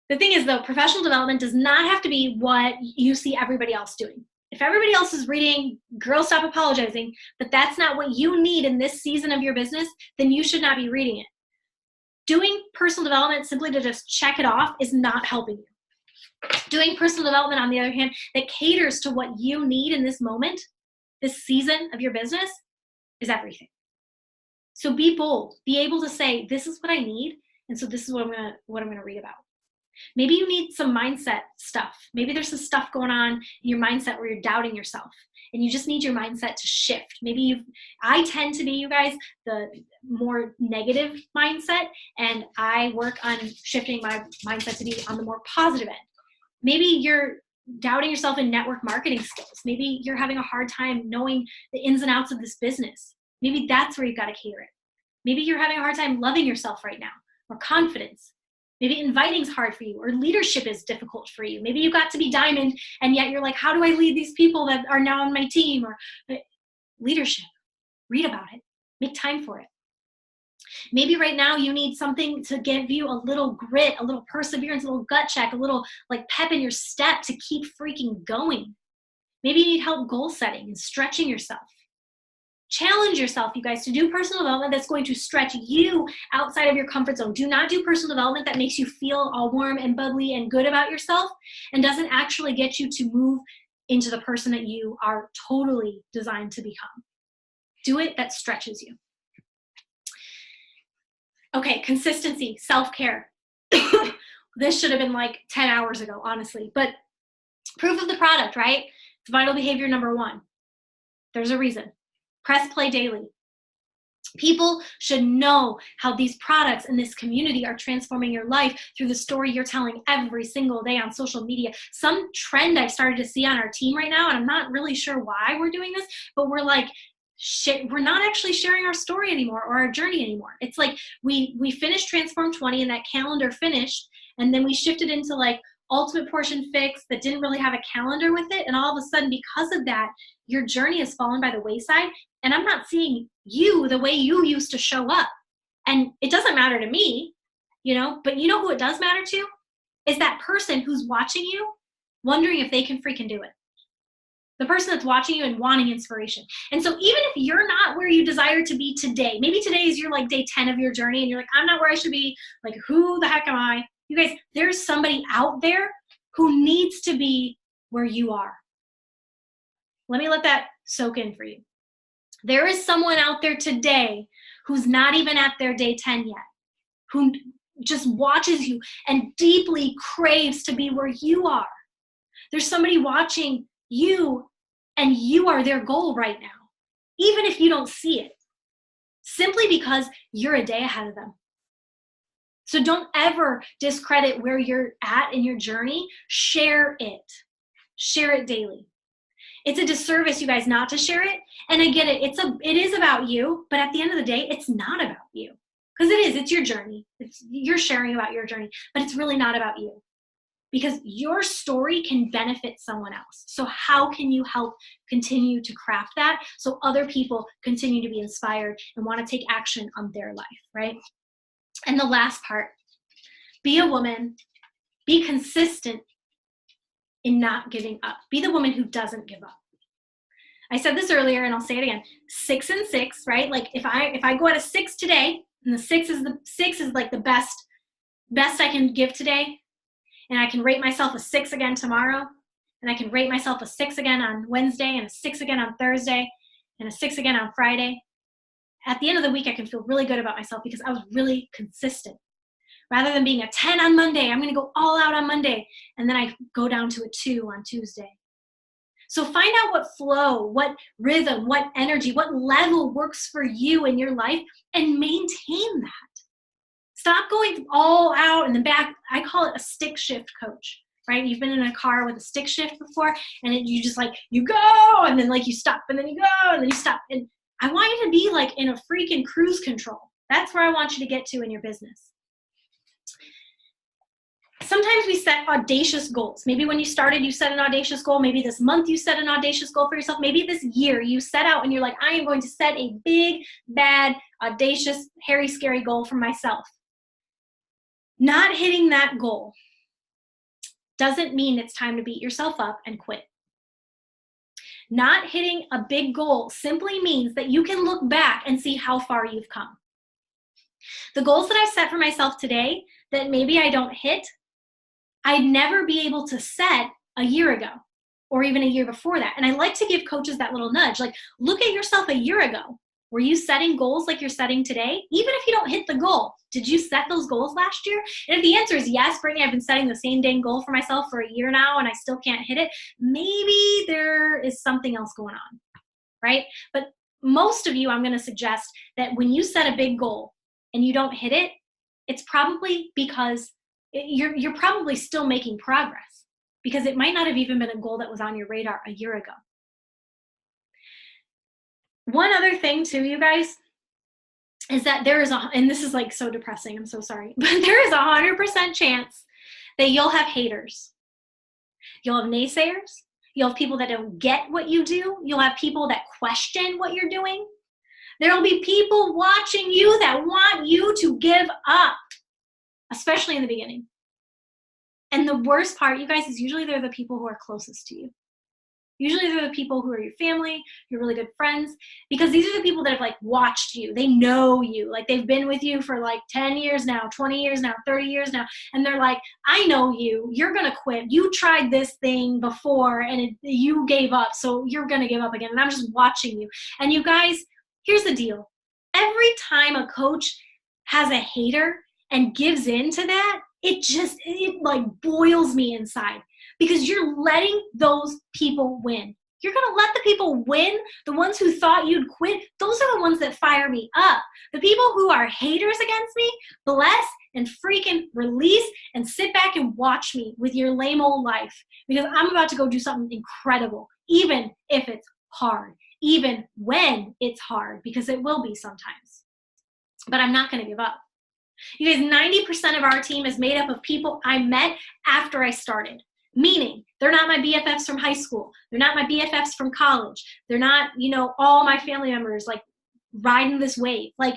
The thing is, though, professional development does not have to be what you see everybody else doing. If everybody else is reading Girl Stop Apologizing, but that's not what you need in this season of your business, then you should not be reading it. Doing personal development simply to just check it off is not helping you. Doing personal development, on the other hand, that caters to what you need in this moment, this season of your business, is everything. So be bold. Be able to say, this is what I need, and so this is what I'm gonna read about. Maybe you need some mindset stuff. Maybe there's some stuff going on in your mindset where you're doubting yourself, and you just need your mindset to shift. I tend to be, you guys, the more negative mindset, and I work on shifting my mindset to be on the more positive end. Maybe you're doubting yourself in network marketing skills. Maybe you're having a hard time knowing the ins and outs of this business. Maybe that's where you've got to cater it. Maybe you're having a hard time loving yourself right now, or confidence. Maybe inviting is hard for you, or leadership is difficult for you. Maybe you got to be diamond, and yet you're like, how do I lead these people that are now on my team? Or leadership. Read about it. Make time for it. Maybe right now you need something to give you a little grit, a little perseverance, a little gut check, a little like pep in your step to keep freaking going. Maybe you need help goal setting and stretching yourself. Challenge yourself, you guys, to do personal development that's going to stretch you outside of your comfort zone. Do not do personal development that makes you feel all warm and bubbly and good about yourself and doesn't actually get you to move into the person that you are totally designed to become. Do it that stretches you. Okay, consistency, self-care. This should have been like 10 hours ago, honestly. But proof of the product, right? It's vital behavior number 1. There's a reason. Press play daily. People should know how these products and this community are transforming your life through the story you're telling every single day on social media. Some trend I started to see on our team right now, and I'm not really sure why we're doing this, but we're like, we're not actually sharing our story anymore or our journey anymore. It's like we finished Transform 20 and that calendar finished, and then we shifted into like Ultimate Portion Fix that didn't really have a calendar with it, and all of a sudden, because of that, your journey has fallen by the wayside, and I'm not seeing you the way you used to show up. And it doesn't matter to me, but you know who it does matter to? Is that person who's watching you, wondering if they can freaking do it. The person that's watching you and wanting inspiration. And so even if you're not where you desire to be today, maybe today is your like day 10 of your journey, and you're like, I'm not where I should be. Like, who the heck am I? You guys, there's somebody out there who needs to be where you are. Let me let that soak in for you. There is someone out there today who's not even at their day 10 yet, who just watches you and deeply craves to be where you are. There's somebody watching you, and you are their goal right now, even if you don't see it, simply because you're a day ahead of them. So don't ever discredit where you're at in your journey. Share it. Share it daily. It's a disservice, you guys, not to share it. And I get it. It is about you, but at the end of the day, it's not about you. Because it is, it's your journey. You're sharing about your journey, but it's really not about you. Because your story can benefit someone else. So how can you help continue to craft that so other people continue to be inspired and want to take action on their life, right? And the last part, be a woman, be consistent in not giving up. Be the woman who doesn't give up. I said this earlier and I'll say it again, 6 and 6, right? Like if I go at a 6 today, and the 6 is like the best I can give today, and I can rate myself a 6 again tomorrow, and I can rate myself a 6 again on Wednesday, and a 6 again on Thursday, and a 6 again on Friday. At the end of the week, I can feel really good about myself because I was really consistent. Rather than being a 10 on Monday, I'm going to go all out on Monday, and then I go down to a 2 on Tuesday. So find out what flow, what rhythm, what energy, what level works for you in your life, and maintain that. Stop going all out and then back. I call it a stick shift coach, right? You've been in a car with a stick shift before, and you just like, you go, and then like you stop, and then you go, and then you stop. And I want you to be like in a freaking cruise control. That's where I want you to get to in your business. Sometimes we set audacious goals. Maybe when you started, you set an audacious goal. Maybe this month you set an audacious goal for yourself. Maybe this year you set out and you're like, I am going to set a big, bad, audacious, hairy, scary goal for myself. Not hitting that goal doesn't mean it's time to beat yourself up and quit. Not hitting a big goal simply means that you can look back and see how far you've come. The goals that I've set for myself today that maybe I don't hit, I'd never be able to set a year ago or even a year before that. And I like to give coaches that little nudge, like look at yourself a year ago. Were you setting goals like you're setting today? Even if you don't hit the goal, did you set those goals last year? And if the answer is yes, Brittany, I've been setting the same dang goal for myself for a year now and I still can't hit it, maybe there is something else going on, right? But most of you, I'm going to suggest that when you set a big goal and you don't hit it, it's probably because you're probably still making progress, because it might not have even been a goal that was on your radar a year ago. One other thing too, you guys, is that there is and this is like so depressing, I'm so sorry, but there is 100% chance that you'll have haters. You'll have naysayers. You'll have people that don't get what you do. You'll have people that question what you're doing. There'll be people watching you that want you to give up, especially in the beginning. And the worst part, you guys, is usually they're the people who are closest to you. Usually they're the people who are your family, your really good friends, because these are the people that have like watched you. They know you, like they've been with you for like 10 years now, 20 years now, 30 years now. And they're like, I know you, you're going to quit. You tried this thing before and you gave up. So you're going to give up again. And I'm just watching you. And you guys, here's the deal. Every time a coach has a hater and gives in to that, it like boils me inside. Because you're letting those people win. You're going to let the people win, the ones who thought you'd quit. Those are the ones that fire me up. The people who are haters against me, bless and freaking release and sit back and watch me with your lame old life. Because I'm about to go do something incredible, even if it's hard, even when it's hard, because it will be sometimes. But I'm not going to give up. You guys, 90% of our team is made up of people I met after I started. Meaning, they're not my BFFs from high school. They're not my BFFs from college. They're not, all my family members, like, riding this wave. Like,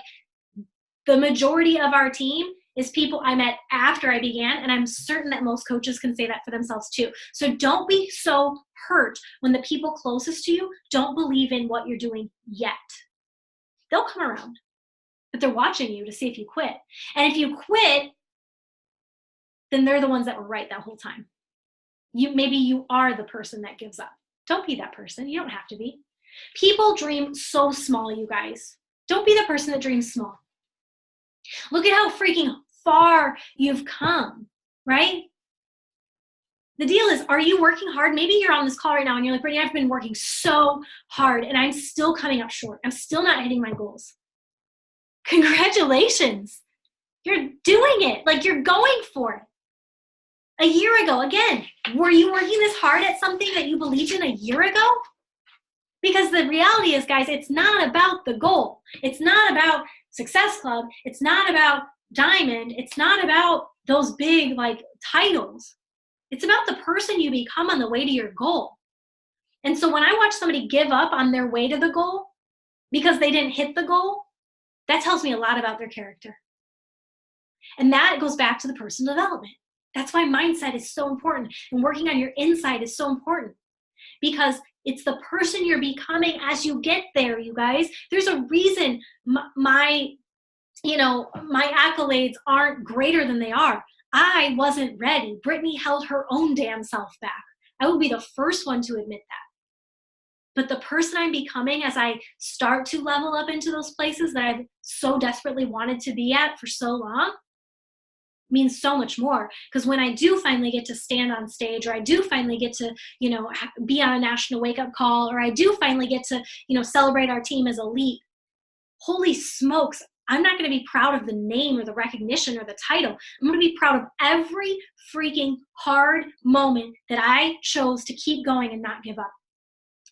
the majority of our team is people I met after I began, and I'm certain that most coaches can say that for themselves too. So don't be so hurt when the people closest to you don't believe in what you're doing yet. They'll come around, but they're watching you to see if you quit. And if you quit, then they're the ones that were right that whole time. Maybe you are the person that gives up. Don't be that person. You don't have to be. People dream so small, you guys. Don't be the person that dreams small. Look at how freaking far you've come, right? The deal is, are you working hard? Maybe you're on this call right now and you're like, Brittany, I've been working so hard and I'm still coming up short. I'm still not hitting my goals. Congratulations. You're doing it. Like, you're going for it. A year ago, again, were you working this hard at something that you believed in a year ago? Because the reality is, guys, it's not about the goal. It's not about Success Club, it's not about diamond. It's not about those big like titles. It's about the person you become on the way to your goal. And so when I watch somebody give up on their way to the goal because they didn't hit the goal, that tells me a lot about their character. And that goes back to the personal development. That's why mindset is so important, and working on your inside is so important, because it's the person you're becoming as you get there, you guys. There's a reason my accolades aren't greater than they are. I wasn't ready. Brittany held her own damn self back. I will be the first one to admit that. But the person I'm becoming as I start to level up into those places that I've so desperately wanted to be at for so long means so much more. Because when I do finally get to stand on stage, or I do finally get to, be on a national wake-up call, or I do finally get to, celebrate our team as elite, holy smokes, I'm not going to be proud of the name or the recognition or the title. I'm going to be proud of every freaking hard moment that I chose to keep going and not give up.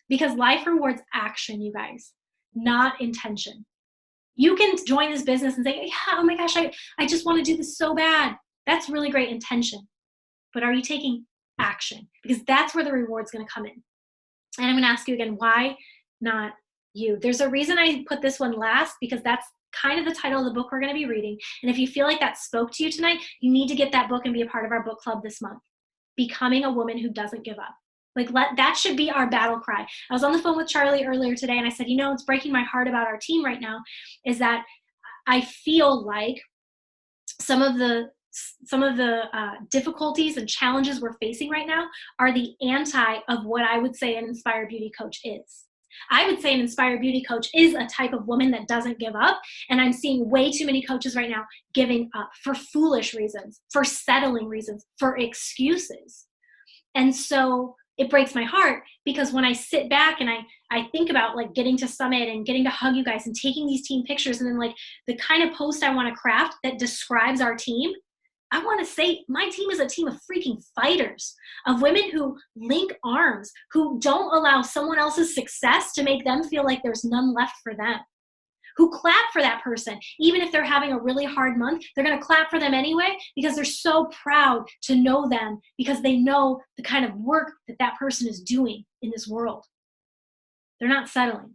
Because life rewards action, you guys, not intention. You can join this business and say, yeah, oh my gosh, I just want to do this so bad. That's really great intention. But are you taking action? Because that's where the reward's going to come in. And I'm going to ask you again, why not you? There's a reason I put this one last, because that's kind of the title of the book we're going to be reading. And if you feel like that spoke to you tonight, you need to get that book and be a part of our book club this month. Becoming a Woman Who Doesn't Give Up. That should be our battle cry. I was on the phone with Charlie earlier today, and I said, it's breaking my heart about our team right now is that I feel like some of the difficulties and challenges we're facing right now are the anti of what I would say an inspired beauty coach is. I would say an inspired beauty coach is a type of woman that doesn't give up. And I'm seeing way too many coaches right now giving up for foolish reasons, for settling reasons, for excuses. And so it breaks my heart, because when I sit back and I think about like getting to Summit and getting to hug you guys and taking these team pictures, and then like the kind of post I want to craft that describes our team, I want to say my team is a team of freaking fighters, of women who link arms, who don't allow someone else's success to make them feel like there's none left for them, who clap for that person. Even if they're having a really hard month, they're going to clap for them anyway, because they're so proud to know them, because they know the kind of work that person is doing in this world. They're not settling.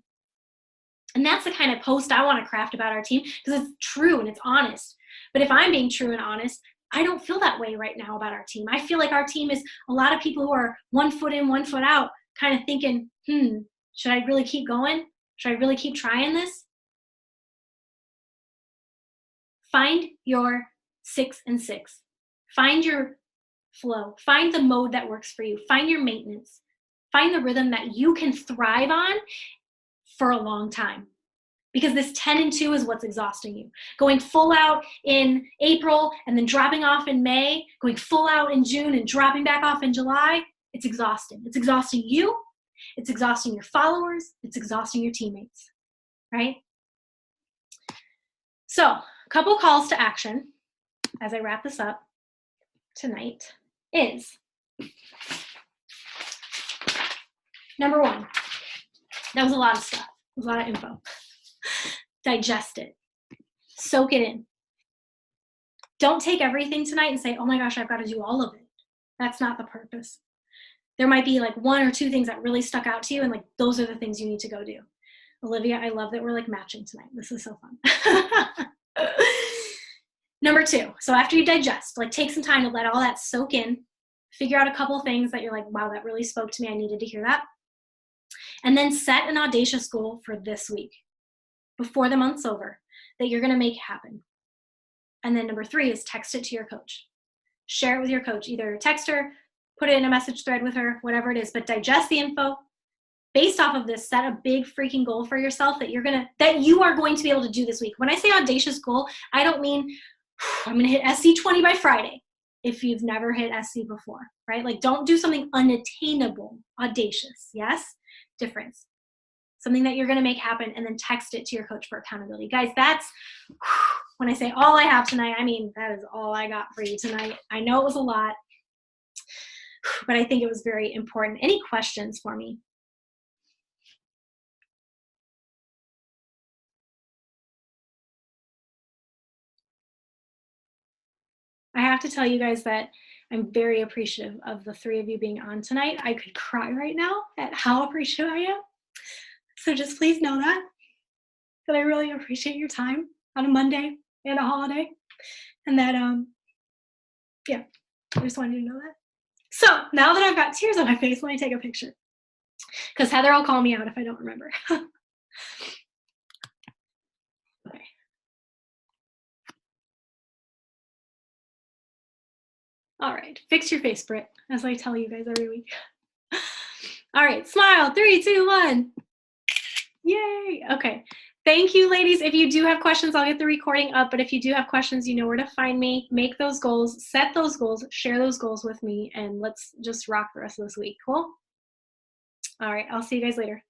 And that's the kind of post I want to craft about our team, because it's true and it's honest. But if I'm being true and honest, I don't feel that way right now about our team. I feel like our team is a lot of people who are 1 foot in, 1 foot out, kind of thinking, should I really keep going? Should I really keep trying this? Find your 6 and 6. Find your flow. Find the mode that works for you. Find your maintenance. Find the rhythm that you can thrive on for a long time. Because this 10 and 2 is what's exhausting you. Going full out in April and then dropping off in May, going full out in June and dropping back off in July, it's exhausting. It's exhausting you. It's exhausting your followers. It's exhausting your teammates, right? So, a couple calls to action as I wrap this up tonight is, number 1, that was a lot of stuff. It was a lot of info. Digest it. Soak it in. Don't take everything tonight and say, oh my gosh, I've got to do all of it. That's not the purpose. There might be like 1 or 2 things that really stuck out to you, and like those are the things you need to go do. Olivia, I love that we're like matching tonight. This is so fun. Number 2, so after you digest, like take some time to let all that soak in, figure out a couple things that you're like, wow, that really spoke to me. I needed to hear that. And then set an audacious goal for this week, before the month's over, that you're going to make happen. And then number 3 is text it to your coach. Share it with your coach. Either text her, put it in a message thread with her, whatever it is, but digest the info. Based off of this, set a big freaking goal for yourself that you are going to be able to do this week. When I say audacious goal, I don't mean I'm going to hit SC 20 by Friday if you've never hit SC before, right? Like, don't do something unattainable. Audacious, yes? Difference. Something that you're going to make happen, and then text it to your coach for accountability. Guys, that's, when I say all I have tonight, I mean, that is all I got for you tonight. I know it was a lot, but I think it was very important. Any questions for me? I have to tell you guys that I'm very appreciative of the 3 of you being on tonight. I could cry right now at how appreciative I am. So just please know that I really appreciate your time on a Monday and a holiday. And that, yeah, I just wanted you to know that. So now that I've got tears on my face, let me take a picture. Because Heather will call me out if I don't remember. Okay. All right, fix your face, Britt, as I tell you guys every week. All right, smile, 3, 2, 1. Yay, okay. Thank you, ladies. If you do have questions, I'll get the recording up, but if you do have questions, you know where to find me. Make those goals, set those goals, share those goals with me, and let's just rock the rest of this week. Cool? All right, I'll see you guys later.